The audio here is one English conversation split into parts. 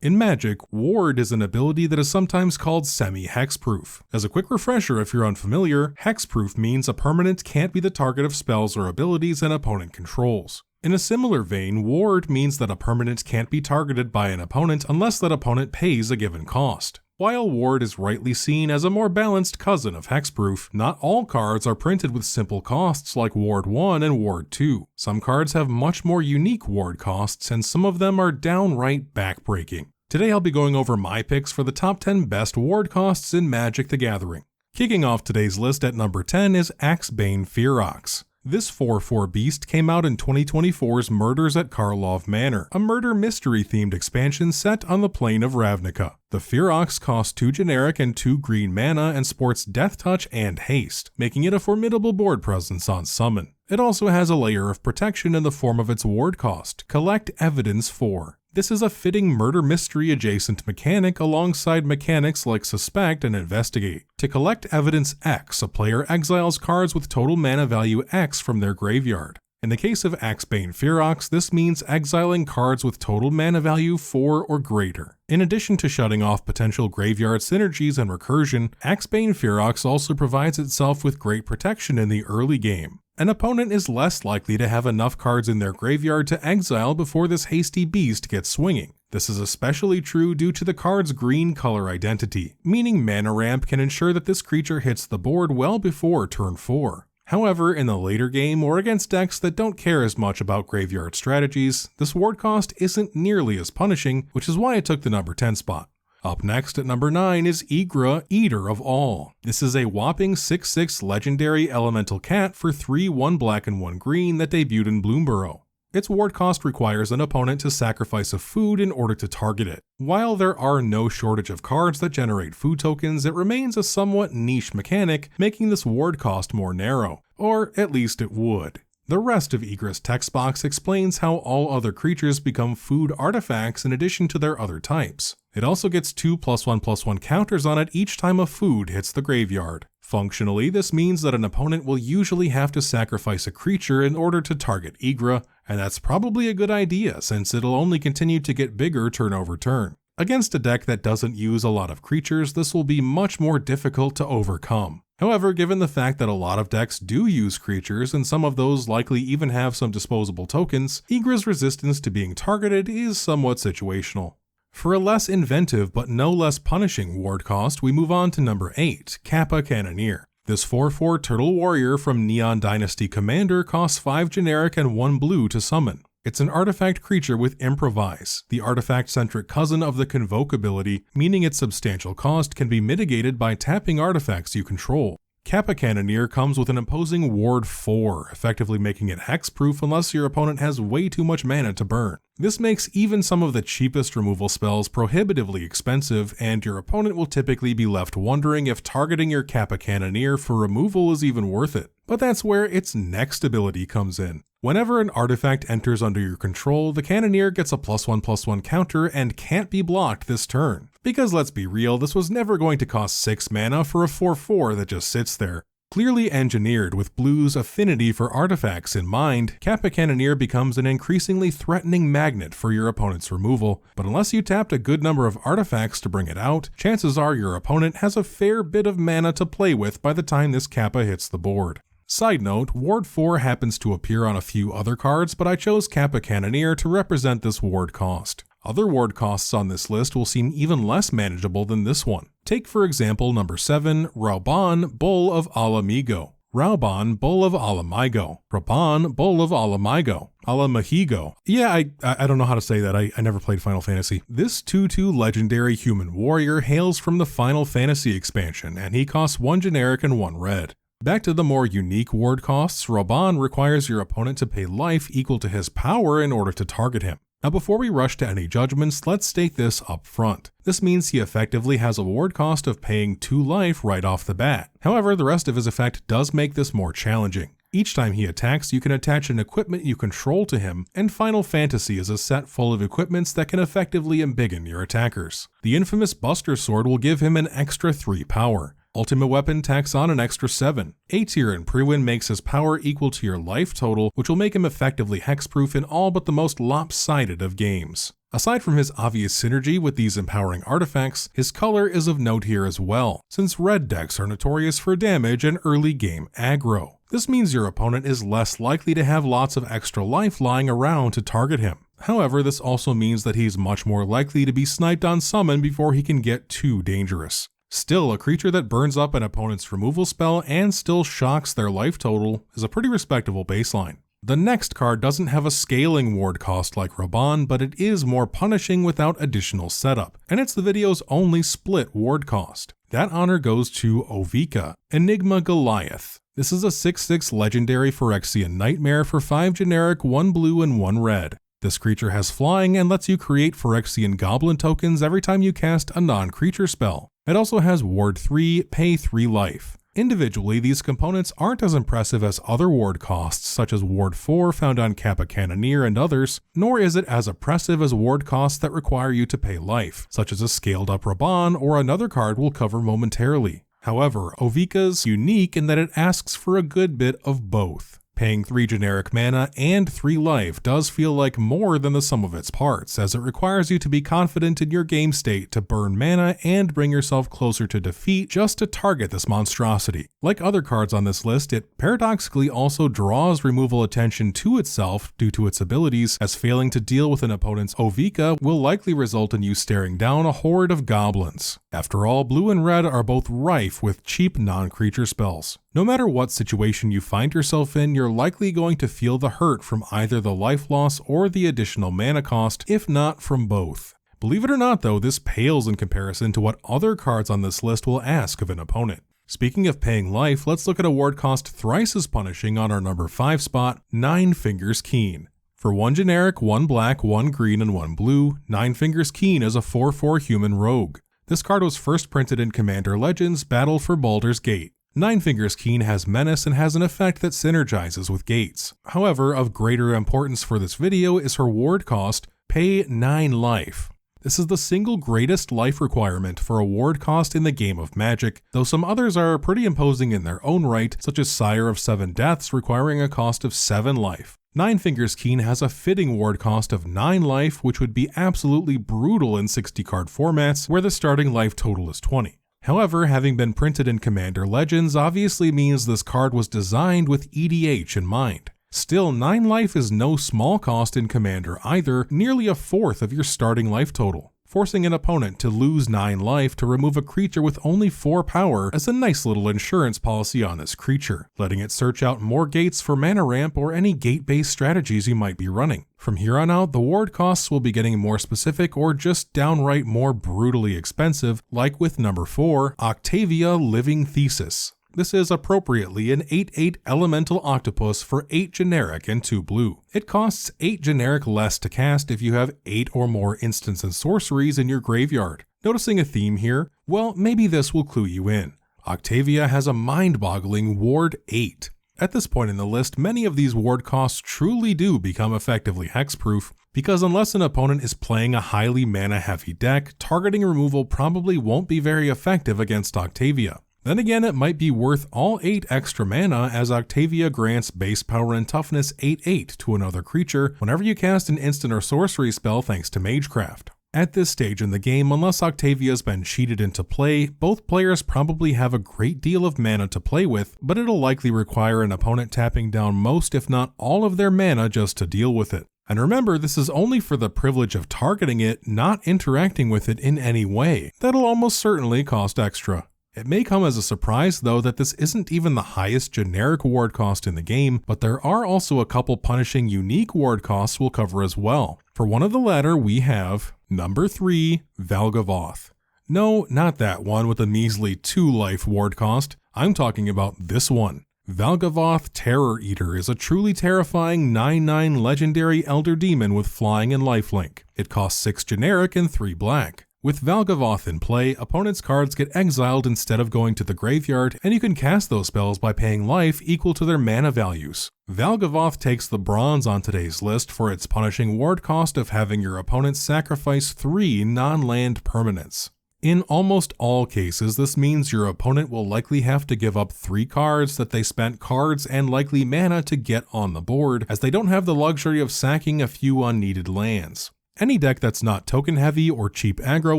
In Magic, Ward is an ability that is sometimes called semi-hexproof. As a quick refresher if you're unfamiliar, hexproof means a permanent can't be the target of spells or abilities an opponent controls. In a similar vein, Ward means that a permanent can't be targeted by an opponent unless that opponent pays a given cost. While Ward is rightly seen as a more balanced cousin of hexproof, not all cards are printed with simple costs like Ward 1 and Ward 2. Some cards have much more unique Ward costs, and some of them are downright backbreaking. Today I'll be going over my picks for the top 10 best Ward costs in Magic the Gathering. Kicking off today's list at number 10 is Axebane Ferox. This 4/4 beast came out in 2024's Murders at Karlov Manor, a murder mystery-themed expansion set on the plane of Ravnica. The Ferox costs 2 generic and 2 green mana and sports Death Touch and Haste, making it a formidable board presence on summon. It also has a layer of protection in the form of its ward cost, Collect Evidence 4. This is a fitting murder mystery adjacent mechanic alongside mechanics like Suspect and Investigate. To collect evidence X, a player exiles cards with total mana value X from their graveyard. In the case of Axebane Ferox, this means exiling cards with total mana value 4 or greater. In addition to shutting off potential graveyard synergies and recursion, Axebane Ferox also provides itself with great protection in the early game. An opponent is less likely to have enough cards in their graveyard to exile before this hasty beast gets swinging. This is especially true due to the card's green color identity, meaning mana ramp can ensure that this creature hits the board well before turn 4. However, in the later game or against decks that don't care as much about graveyard strategies, this ward cost isn't nearly as punishing, which is why it took the number 10 spot. Up next at number 9 is Igra, Eater of All. This is a whopping 6/6 legendary elemental cat for 3 1 black and 1 green that debuted in Bloomburrow. Its ward cost requires an opponent to sacrifice a food in order to target it. While there are no shortage of cards that generate food tokens, it remains a somewhat niche mechanic, making this ward cost more narrow. Or at least it would. The rest of Igra's text box explains how all other creatures become food artifacts in addition to their other types. It also gets 2 +1/+1 counters on it each time a food hits the graveyard. Functionally, this means that an opponent will usually have to sacrifice a creature in order to target Igra, and that's probably a good idea since it'll only continue to get bigger turn over turn. Against a deck that doesn't use a lot of creatures, this will be much more difficult to overcome. However, given the fact that a lot of decks do use creatures and some of those likely even have some disposable tokens, Igra's resistance to being targeted is somewhat situational. For a less inventive but no less punishing ward cost, we move on to number 8, Kappa Cannoneer. This 4/4 Turtle Warrior from Neon Dynasty Commander costs 5 generic and 1 blue to summon. It's an artifact creature with Improvise, the artifact-centric cousin of the Convoke ability, meaning its substantial cost can be mitigated by tapping artifacts you control. Kappa Cannoneer comes with an imposing Ward 4, effectively making it hexproof unless your opponent has way too much mana to burn. This makes even some of the cheapest removal spells prohibitively expensive, and your opponent will typically be left wondering if targeting your Kappa Cannoneer for removal is even worth it. But that's where its next ability comes in. Whenever an artifact enters under your control, the Cannoneer gets a +1/+1 counter and can't be blocked this turn. Because let's be real, this was never going to cost 6 mana for a 4/4 that just sits there. Clearly engineered with Blue's affinity for artifacts in mind, Kappa Cannoneer becomes an increasingly threatening magnet for your opponent's removal, but unless you tapped a good number of artifacts to bring it out, chances are your opponent has a fair bit of mana to play with by the time this Kappa hits the board. Side note, Ward 4 happens to appear on a few other cards, but I chose Kappa Cannoneer to represent this ward cost. Other ward costs on this list will seem even less manageable than this one. Take for example number 7, Raubahn, Bull of Alamigo. Raubahn, Bull of Alamigo. Raubahn, Bull of Alamigo. Alamahigo. Yeah, I don't know how to say that. I never played Final Fantasy. This 2/2 legendary human warrior hails from the Final Fantasy expansion, and he costs 1 generic and 1 red. Back to the more unique ward costs, Raubahn requires your opponent to pay life equal to his power in order to target him. Now before we rush to any judgments, let's state this up front. This means he effectively has a ward cost of paying 2 life right off the bat. However, the rest of his effect does make this more challenging. Each time he attacks, you can attach an equipment you control to him, and Final Fantasy is a set full of equipments that can effectively embiggen your attackers. The infamous Buster Sword will give him an extra 3 power. Ultimate Weapon tacks on an extra 7. A tier in Prewin makes his power equal to your life total, which will make him effectively hexproof in all but the most lopsided of games. Aside from his obvious synergy with these empowering artifacts, his color is of note here as well, since red decks are notorious for damage and early game aggro. This means your opponent is less likely to have lots of extra life lying around to target him. However, this also means that he's much more likely to be sniped on summon before he can get too dangerous. Still, a creature that burns up an opponent's removal spell and still shocks their life total is a pretty respectable baseline. The next card doesn't have a scaling ward cost like Raubahn, but it is more punishing without additional setup, and it's the video's only split ward cost. That honor goes to Ovika, Enigma Goliath. This is a 6/6 legendary Phyrexian nightmare for 5 generic, 1 blue and 1 red. This creature has flying and lets you create Phyrexian goblin tokens every time you cast a non-creature spell. It also has ward 3, pay 3 life. Individually, these components aren't as impressive as other ward costs such as ward 4 found on Kappa Cannoneer and others, nor is it as oppressive as ward costs that require you to pay life, such as a scaled up Raubahn or another card we'll cover momentarily. However, Ovika's unique in that it asks for a good bit of both. Paying 3 generic mana and 3 life does feel like more than the sum of its parts, as it requires you to be confident in your game state to burn mana and bring yourself closer to defeat just to target this monstrosity. Like other cards on this list, it paradoxically also draws removal attention to itself due to its abilities, as failing to deal with an opponent's Ovika will likely result in you staring down a horde of goblins. After all, blue and red are both rife with cheap non-creature spells. No matter what situation you find yourself in, you're likely going to feel the hurt from either the life loss or the additional mana cost, if not from both. Believe it or not though, this pales in comparison to what other cards on this list will ask of an opponent. Speaking of paying life, let's look at a ward cost thrice as punishing on our number 5 spot, 9 Fingers Keene. For 1 generic, 1 black, 1 green, and 1 blue, 9 Fingers Keene is a 4/4 human rogue. This card was first printed in Commander Legends Battle for Baldur's Gate. 9 Fingers Keene has menace and has an effect that synergizes with gates. However, of greater importance for this video is her ward cost, pay 9 life. This is the single greatest life requirement for a ward cost in the game of Magic, though some others are pretty imposing in their own right, such as Sire of 7 Deaths requiring a cost of 7 life. 9 Fingers Keene has a fitting ward cost of 9 life, which would be absolutely brutal in 60 card formats where the starting life total is 20. However, having been printed in Commander Legends obviously means this card was designed with EDH in mind. Still, 9 life is no small cost in Commander either, nearly a fourth of your starting life total. Forcing an opponent to lose 9 life to remove a creature with only 4 power is a nice little insurance policy on this creature, letting it search out more gates for mana ramp or any gate-based strategies you might be running. From here on out, the ward costs will be getting more specific or just downright more brutally expensive, like with number 4, Octavia Living Thesis. This is appropriately an 8/8 elemental octopus for 8 generic and 2 blue. It costs 8 generic less to cast if you have 8 or more instants and sorceries in your graveyard. Noticing a theme here? Well, maybe this will clue you in. Octavia has a mind-boggling ward 8. At this point in the list, many of these ward costs truly do become effectively hexproof, because unless an opponent is playing a highly mana-heavy deck, targeting removal probably won't be very effective against Octavia. Then again, it might be worth all 8 extra mana, as Octavia grants base power and toughness 8/8 to another creature whenever you cast an instant or sorcery spell thanks to Magecraft. At this stage in the game, unless Octavia's been cheated into play, both players probably have a great deal of mana to play with, but it'll likely require an opponent tapping down most if not all of their mana just to deal with it. And remember, this is only for the privilege of targeting it, not interacting with it in any way. That'll almost certainly cost extra. It may come as a surprise though that this isn't even the highest generic ward cost in the game, but there are also a couple punishing unique ward costs we'll cover as well. For one of the latter we have number 3, Valgavoth. No, not that one with a measly 2 life ward cost. I'm talking about this one. Valgavoth Terror Eater is a truly terrifying 9/9 legendary elder demon with flying and lifelink. It costs 6 generic and 3 black. With Valgavoth in play, opponents' cards get exiled instead of going to the graveyard, and you can cast those spells by paying life equal to their mana values. Valgavoth takes the bronze on today's list for its punishing ward cost of having your opponent sacrifice 3 non-land permanents. In almost all cases, this means your opponent will likely have to give up 3 cards that they spent cards and likely mana to get on the board, as they don't have the luxury of sacking a few unneeded lands. Any deck that's not token heavy or cheap aggro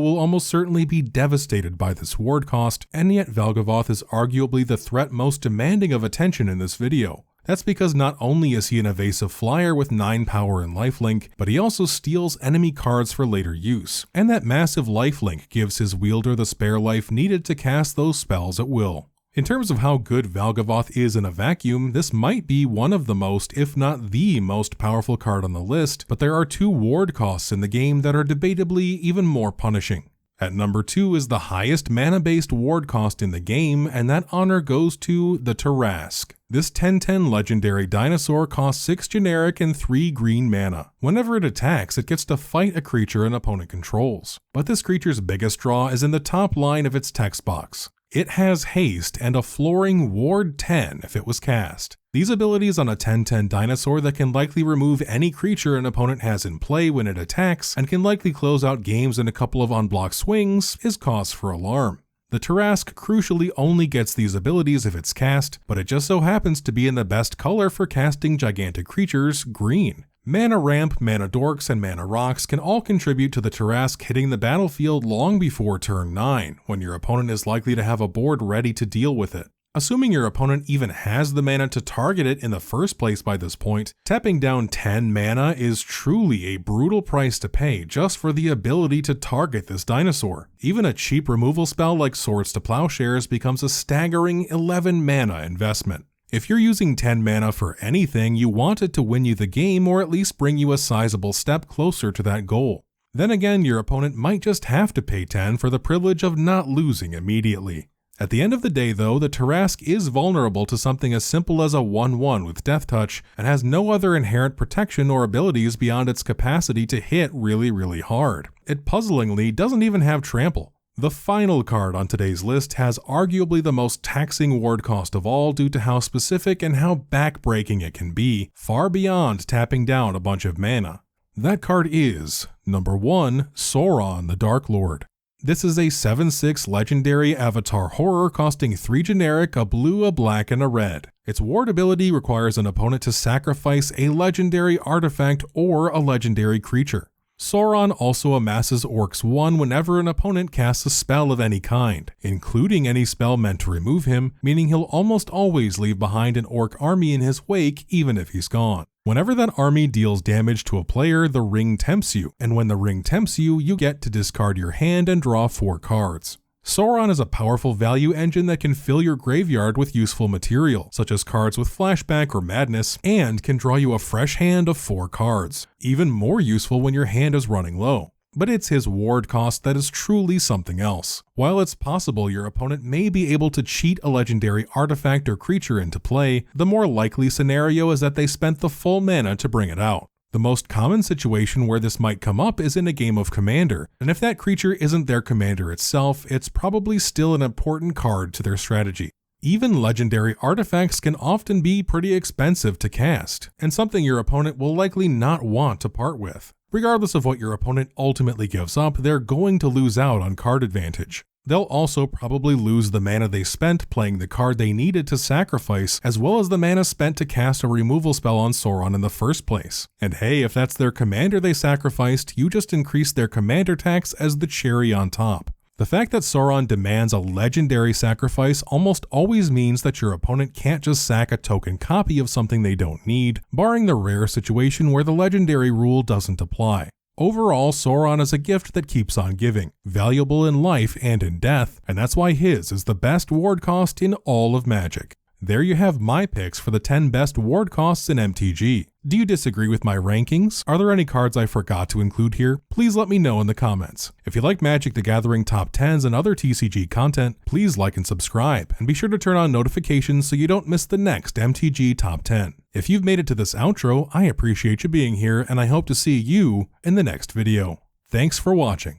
will almost certainly be devastated by this ward cost, and yet Valgavoth is arguably the threat most demanding of attention in this video. That's because not only is he an evasive flyer with 9 power and lifelink, but he also steals enemy cards for later use, and that massive lifelink gives his wielder the spare life needed to cast those spells at will. In terms of how good Valgavoth is in a vacuum, this might be one of the most, if not the most powerful card on the list, but there are 2 ward costs in the game that are debatably even more punishing. At number 2 is the highest mana-based ward cost in the game, and that honor goes to the Tarrasque. This 10/10 legendary dinosaur costs 6 generic and 3 green mana. Whenever it attacks, it gets to fight a creature an opponent controls. But this creature's biggest draw is in the top line of its text box. It has haste and a flooring ward 10 if it was cast. These abilities on a 10/10 dinosaur that can likely remove any creature an opponent has in play when it attacks and can likely close out games in a couple of unblocked swings is cause for alarm. The Tarrasque crucially only gets these abilities if it's cast, but it just so happens to be in the best color for casting gigantic creatures, green. Mana Ramp, Mana Dorks, and Mana Rocks can all contribute to the Tarrasque hitting the battlefield long before turn 9, when your opponent is likely to have a board ready to deal with it. Assuming your opponent even has the mana to target it in the first place by this point, tapping down 10 mana is truly a brutal price to pay just for the ability to target this dinosaur. Even a cheap removal spell like Swords to Plowshares becomes a staggering 11 mana investment. If you're using 10 mana for anything, you want it to win you the game or at least bring you a sizable step closer to that goal. Then again, your opponent might just have to pay 10 for the privilege of not losing immediately. At the end of the day though, the Tarrasque is vulnerable to something as simple as a 1/1 with Death Touch and has no other inherent protection or abilities beyond its capacity to hit really hard. It puzzlingly doesn't even have Trample. The final card on today's list has arguably the most taxing ward cost of all due to how specific and how backbreaking it can be, far beyond tapping down a bunch of mana. That card is, number 1, Sauron the Dark Lord. This is a 7/6 legendary avatar horror costing 3 generic, a blue, a black, and a red. Its ward ability requires an opponent to sacrifice a legendary artifact or a legendary creature. Sauron also amasses Orcs 1 whenever an opponent casts a spell of any kind, including any spell meant to remove him, meaning he'll almost always leave behind an Orc army in his wake even if he's gone. Whenever that army deals damage to a player, the ring tempts you, and when the ring tempts you, you get to discard your hand and draw 4 cards. Sauron is a powerful value engine that can fill your graveyard with useful material, such as cards with flashback or madness, and can draw you a fresh hand of 4 cards, even more useful when your hand is running low. But it's his ward cost that is truly something else. While it's possible your opponent may be able to cheat a legendary artifact or creature into play, the more likely scenario is that they spent the full mana to bring it out. The most common situation where this might come up is in a game of Commander, and if that creature isn't their commander itself, it's probably still an important card to their strategy. Even legendary artifacts can often be pretty expensive to cast, and something your opponent will likely not want to part with. Regardless of what your opponent ultimately gives up, they're going to lose out on card advantage. They'll also probably lose the mana they spent playing the card they needed to sacrifice, as well as the mana spent to cast a removal spell on Sauron in the first place. And hey, if that's their commander they sacrificed, you just increased their commander tax as the cherry on top. The fact that Sauron demands a legendary sacrifice almost always means that your opponent can't just sack a token copy of something they don't need, barring the rare situation where the legendary rule doesn't apply. Overall, Sauron is a gift that keeps on giving, valuable in life and in death, and that's why his is the best ward cost in all of Magic. There you have my picks for the 10 best ward costs in MTG. Do you disagree with my rankings? Are there any cards I forgot to include here? Please let me know in the comments. If you like Magic the Gathering Top 10s and other TCG content, please like and subscribe, and be sure to turn on notifications so you don't miss the next MTG Top 10. If you've made it to this outro, I appreciate you being here, and I hope to see you in the next video. Thanks for watching.